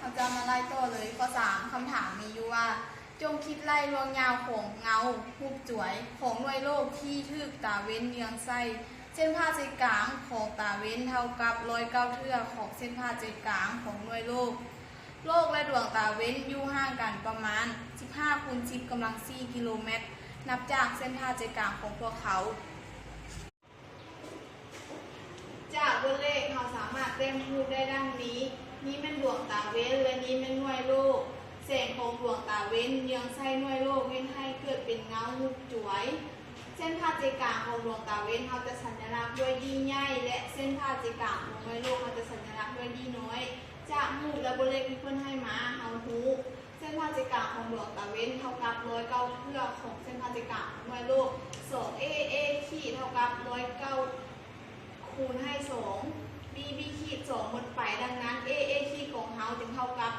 เราจะมาไล่ต่อเลยข้อ3คำถามมีอยู่ว่าจงคิดไล่รวงยาวของเงารูปจ่วยของหน่วยโลกที่ทึกตาเว้นเยืองไส้เส้นผ่าใจกลางของตาเว้นเท่ากับ109 เทื่อของเส้นผ่าใจกลางของหน่วยโลกและดวงตาเว้นอยู่ห่างกันประมาณ15 คูณ 10 กำลัง 4 กิโลเมตรนับจากเส้นผ่าใจกลางของพวกเขาจากบนเลขเราสามารถเต็มรูปได้ดังนี้นี้เป็นดวงตาเว้นและนี้เป็นหน่วยโลกแสงของดวงตาเว้นเยืองไส้หน่วยโลกเว้นให้เกิดเป็นเงารูปจ่วยเส้นผ่าใจกลางของดวงตาเว้นเขาจะสัญลักษณ์ด้วยดีใหญ่และเส้นผ่าใจกลางของหน่วยโลกเขาจะสัญลักษณ์ด้วยดีน้อยจากรูปและบนเลขที่เพิ่นให้มาเฮาฮู้เส้นผ่าใจกลางของดวงตาเว้นเท่ากับ109 เทื่อของเส้นผ่าใจกลางของหน่วยโลก 2a ขีดเท่ากับ109คูณให้2 b ขีด2หมดไปดังนั้น a ขีดของเฮาจึงเท่ากับ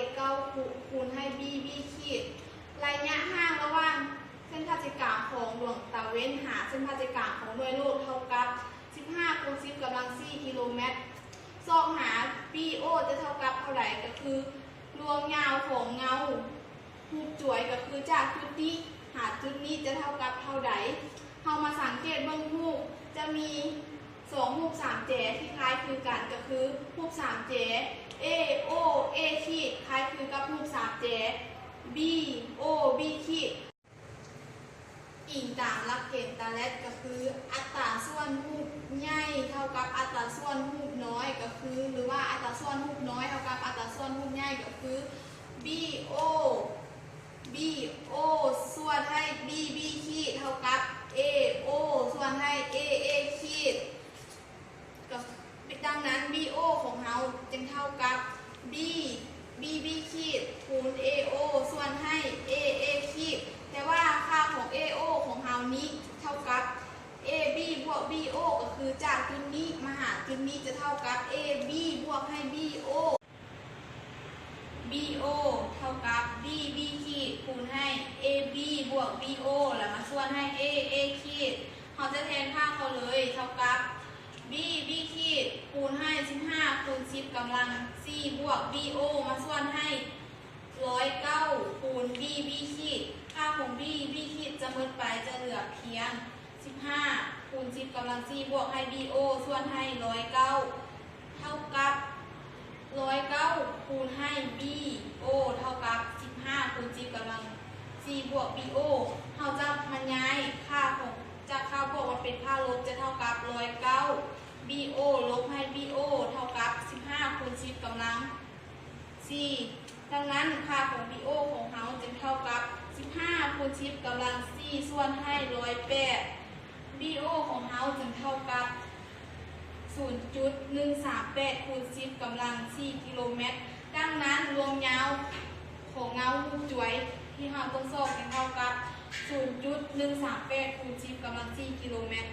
109คูณให้ b ขีดระยะห่างระหว่างเส้นผ่าใจกลางของดวงตาเว้นหาเส้นผ่าใจกลางของหน่วยโลกเท่ากับ15 คูณ 10 กำลัง 4 กิโลเมตรซองหา BO จะเท่ากับเท่าไหร่ก็คือรวงยาวของเงารูปจ่วยก็คือจากจุดนี้หาจุดนี้จะเท่ากับเท่าใดเรามาสังเกตเบื้องรูปจะมี2รูป3แจที่คล้ายคือกันก็คือรูป3แจ A O A ขีดคล้ายคือกับรูป3แจ B O B ขีดอิงตามหลักเกณฑ์ตาแรกก็คืออัตราส่วนรูปใหญ่เท่ากับอัตราส่วนรูปน้อยก็คือหรือว่าอัตราส่วนรูปน้อยเท่ากับอัตราส่วนรูปใหญ่ก็คือ B O ส่วนให้ B ขีดเท่ากับ A O ส่วนให้ A ขีดดังนั้น BO ของเราจึงเท่ากับ B ขีดคูณ AO ส่วนให้ AA ขีดแต่ว่าค่าของ AO ของเรานี้เท่ากับ AB บวก BO ก็คือจากจุดนี้มาหาจุดนี้จะเท่ากับ AB บวกให้ BO เท่ากับ B ขีดคูณให้ AB บวก BO แล้วมาส่วนให้ AA ขีดเราจะแทนค่าเขาเลยเท่ากับB ขีดคูณให้15 คูณ 10 กำลัง 4 บวก BO มาส่วนให้109คูณ B ขีดค่าของ B ขีดจะหมดไปจะเหลือเพียง15 คูณ 10 กำลัง 4 บวกให้ BO ส่วนให้109เท่ากับ109คูณให้ BO เท่ากับ15 คูณ 10 กำลัง 4 บวก BO เราจะบรรยายค่าของจากค่าบวกมาเป็นค่าลบจะเท่ากับ109 BO ลบให้ BO เท่ากับ15 คูณ 10 กำลัง 4ดังนั้นค่าของ BO ของเราจะเท่ากับ15 คูณ 10 กำลัง 4 ส่วนให้108 BO ของเราจะเท่ากับ 0.138 คูณ 10 กำลัง 4 กิโลเมตรดังนั้นรวมยาวของเงารูปจ่วยที่เราต้องสอบจะเท่ากับ 0.138 คูณ 10 กำลัง 4 กิโลเมตร